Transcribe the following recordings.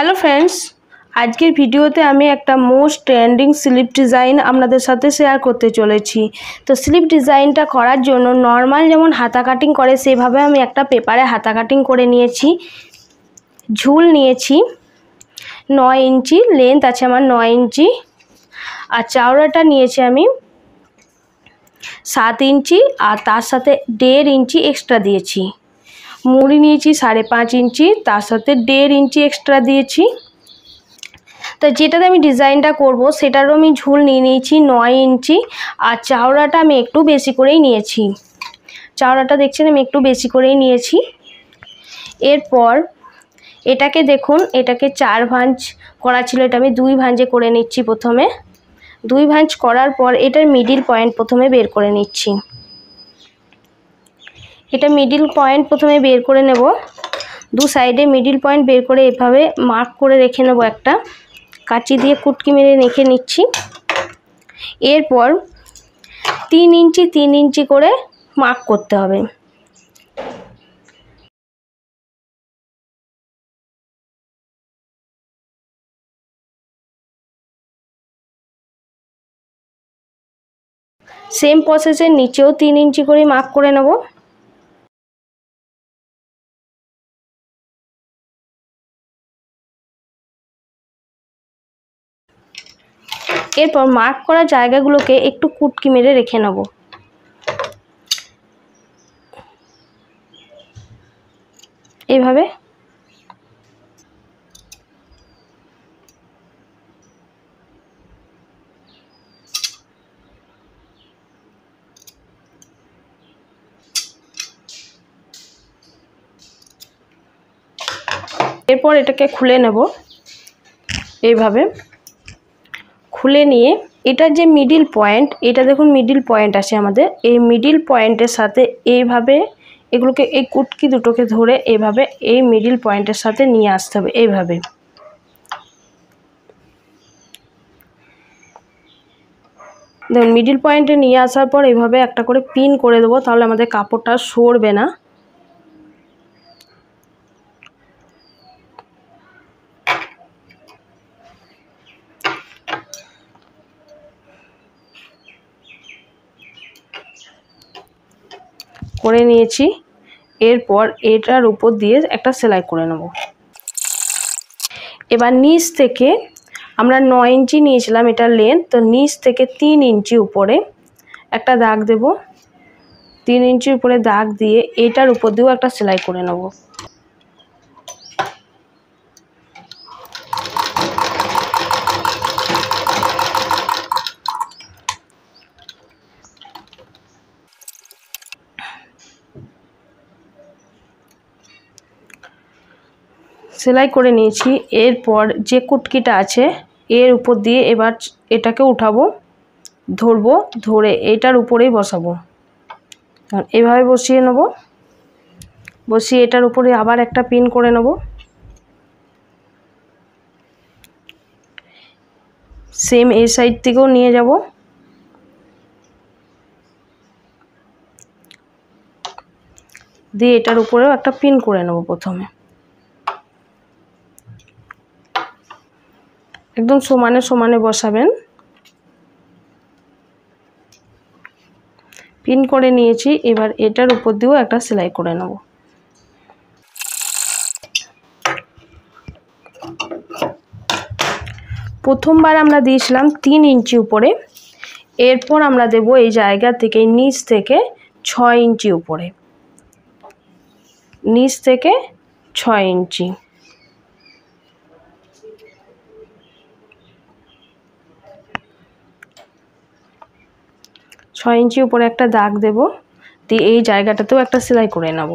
Hello friends, আজকের ভিডিওতে আমি একটা মোস্ট ট্রেন্ডিং স্লিপ ডিজাইন আপনাদের সাথে শেয়ার করতে চলেছি। তো স্লিপ ডিজাইনটা করার জন্য নর্মাল যেমন হাতা কাটিং করে সেভাবে আমি একটা পেপারে হাতা কাটিং করে নিয়েছি। ঝুল নিয়েছি 9 ইঞ্চি, লেন্থ আছে আমার 9 ইঞ্চি, আর চওড়াটা নিয়েছি আমি 7 ইঞ্চি, আর তার সাথে 1.5 ইঞ্চি এক্সট্রা দিয়েছি। মুড়ি নিয়েছি 5.5 ইঞ্চি, তার সাথে 1.5 ইঞ্চি এক্সট্রা দিয়েছি। তো যেটাতে আমি ডিজাইনটা করব সেটারও আমি ঝুল নিয়ে নিয়েছি 9 ইঞ্চি, আর চওড়াটা আমি একটু বেশি করেই নিয়েছি। চওড়াটা দেখছেন আমি একটু বেশি করেই নিয়েছি। এরপর এটাকে দেখুন, এটাকে 4 ভাঁজ করা ছিল, এটা আমি 2 ভাঁজে করে নিচ্ছি। প্রথমে 2 ভাঁজ করার পর এটার মিডিল পয়েন্ট প্রথমে বের করে নিচ্ছি। এটা মিডিল পয়েন্ট প্রথমে বের করে নেব। দু সাইডে মিডিল পয়েন্ট বের করে এভাবে মার্ক করে রেখে নেব, একটা কাঁচি দিয়ে কুটকি মেরে রেখে নিচ্ছি। এরপর 3 ইঞ্চি 3 ইঞ্চি করে মার্ক করতে হবে। সেম প্রসেসের নিচেও 3 ইঞ্চি করে মার্ক করে নেব। এরপর মার্ক করা জায়গাগুলোকে একটু কুটকি মেরে রেখে নেব। এইভাবে এরপর এটাকে খুলে নেব। এইভাবে খুলে নিয়ে এটার যে মিডিল পয়েন্ট, এটা দেখুন মিডিল পয়েন্ট আছে আমাদের। এই মিডিল পয়েন্টের সাথে এইভাবে এগুলোকে, এই কুটকি দুটোকে ধরে এইভাবে এই মিডিল পয়েন্টের সাথে নিয়ে আসতে হবে। এইভাবে দেখুন মিডিল পয়েন্টে নিয়ে আসার পর এইভাবে একটা করে পিন করে দেবো, তাহলে আমাদের কাপড়টা সরবে না। করে নিয়েছি। এরপর এটার উপর দিয়ে একটা সেলাই করে নেব। এবার নিচ থেকে আমরা 9 ইঞ্চি নিয়েছিলাম এটা লেন্থ, তো নিচ থেকে 3 ইঞ্চি উপরে একটা দাগ দেব। 3 ইঞ্চির উপরে দাগ দিয়ে এটার উপর দিয়েও একটা সেলাই করে নেব। সেলাই করে নিয়েছি। এরপর যে কুটকিটা আছে এর উপর দিয়ে এবার এটাকে উঠাবো, ধরবো, ধরে এটার উপরেই বসাবো। এভাবে বসিয়ে নেব। বসিয়ে এটার উপরে আবার একটা পিন করে নেব। সেম এই সাইড থেকেও নিয়ে যাব। দিয়ে এটার উপরেও একটা পিন করে নেব। প্রথমে একদম সমানে সমানে বসাবেন। পিন করে নিয়েছি। এবার এটার উপর দিয়েও একটা সেলাই করে নেব। প্রথমবার আমরা দিয়েছিলাম 3 ইঞ্চি উপরে, এরপর আমরা দেব এই জায়গা থেকে নিচ থেকে 6 ইঞ্চি উপরে, নিচ থেকে 6 ইঞ্চি। ছয় ইঞ্চি উপরে একটা দাগ দেব, দিয়ে এই জায়গাটাতেও একটা সেলাই করে নেব।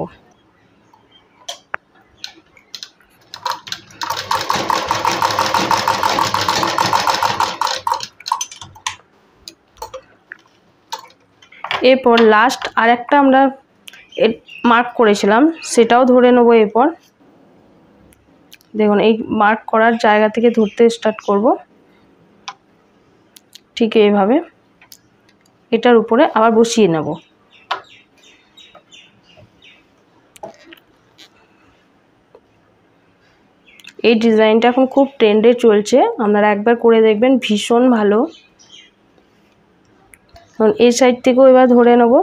এরপর লাস্ট আরেকটা আমরা মার্ক করেছিলাম সেটাও ধরে নেব। এরপর দেখুন এই মার্ক করার জায়গা থেকে ধরতে স্টার্ট করব। ঠিক এইভাবে এটার উপরে আবার বসিয়ে নেব। এই ডিজাইনটা এখন খুব ট্রেন্ডে চলছে, আপনারা একবার করে দেখবেন, ভীষণ ভালো। এই সাইড থেকেও এবার ধরে নেব।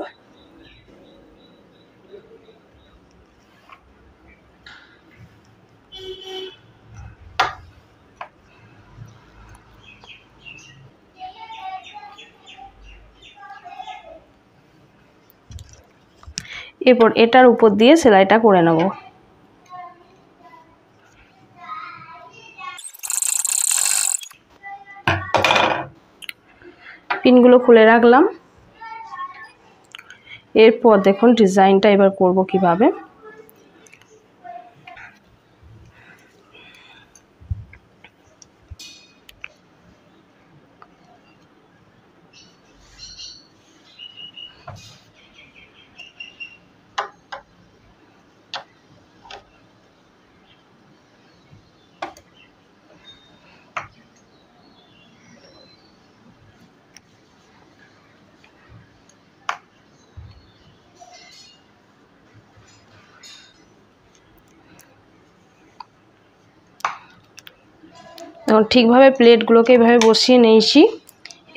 এরপর এটার উপর দিয়ে সেলাইটা করে নেব। পিনগুলো খুলে রাখলাম। এরপর দেখুন ডিজাইনটা এবার করব কিভাবে। এখন ঠিকভাবে প্লেটগুলোকে এভাবে বসিয়ে নিয়েছি।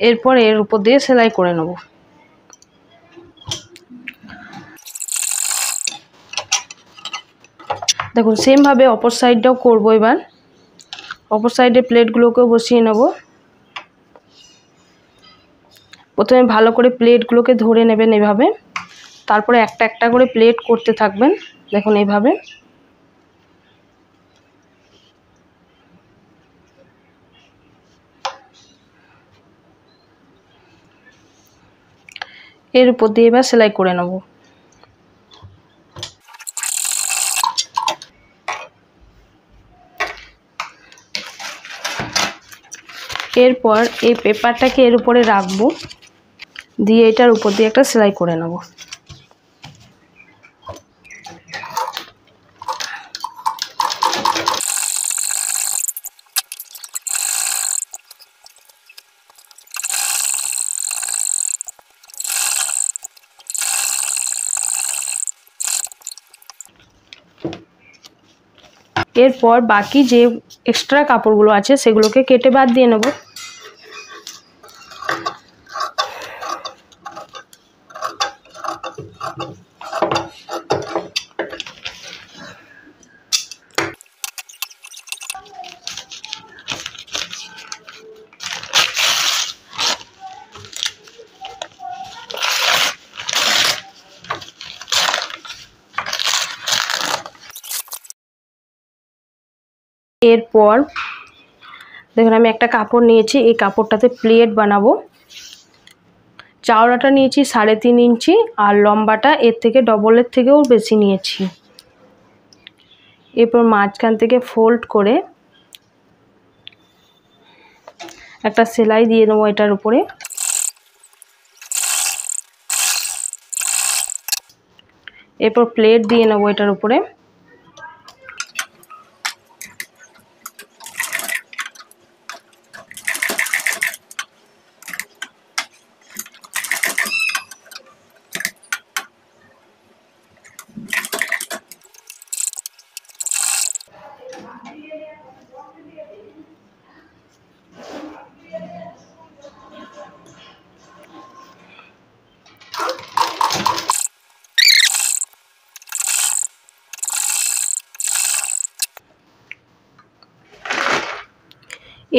এরপর এর উপর দিয়ে সেলাই করে নেব। দেখুন সেম ভাবে অপর সাইডটাও করব। এবার অপর সাইডে প্লেটগুলোকেও বসিয়ে নেব। প্রথমে ভালো করে প্লেটগুলোকে ধরে নেবেন এভাবে, তারপরে একটা একটা করে প্লেট করতে থাকবেন। দেখুন এইভাবে। এর উপর দিয়ে এবার সেলাই করে নেব। এরপর এই পেপারটাকে এর উপরে রাখবো, দিয়ে এটার উপর দিয়ে একটা সেলাই করে নেব। এরপর বাকি যে এক্সট্রা কাপড়গুলো আছে সেগুলোকে কেটে বাদ দিয়ে নেব। এরপর দেখুন আমি একটা কাপড় নিয়েছি, এই কাপড়টাতে প্লেট বানাবো। চওড়াটা নিয়েছি 3.5 ইঞ্চি আর লম্বাটা এর থেকে ডবলের থেকেও বেশি নিয়েছি। এরপর মাঝখান থেকে ফোল্ড করে একটা সেলাই দিয়ে দেবো এটার উপরে। এরপর প্লেট দিয়ে নেবো এটার উপরে।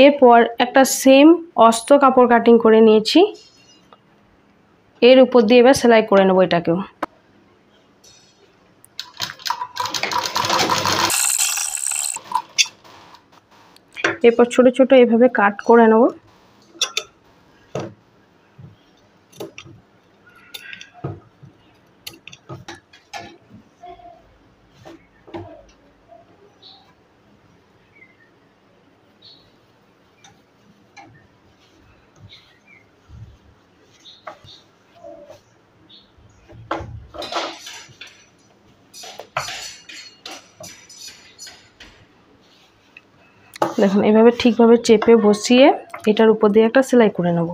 এরপর একটা সেম অস্ত কাপড় কাটিং করে নিয়েছি, এর উপর দিয়ে এবার সেলাই করে নেবো এটাকেও। এরপর ছোট ছোট এভাবে কাট করে নেব। দেখুন এভাবে ঠিকভাবে চেপে বসিয়ে এটার উপর দিয়ে একটা সেলাই করে নেব।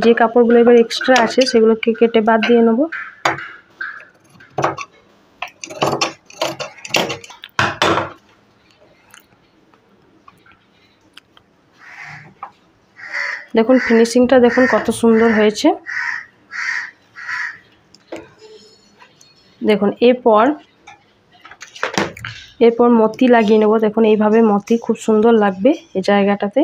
যে কাপড়গুলো এবার এক্সট্রা আছে সেগুলোকে কেটে বাদ দিয়ে নেব। দেখুন ফিনিশিংটা দেখুন কত সুন্দর হয়েছে। দেখুন এরপর মতি লাগিয়ে নেব। দেখুন এইভাবে মতি খুব সুন্দর লাগবে এই জায়গাটাতে।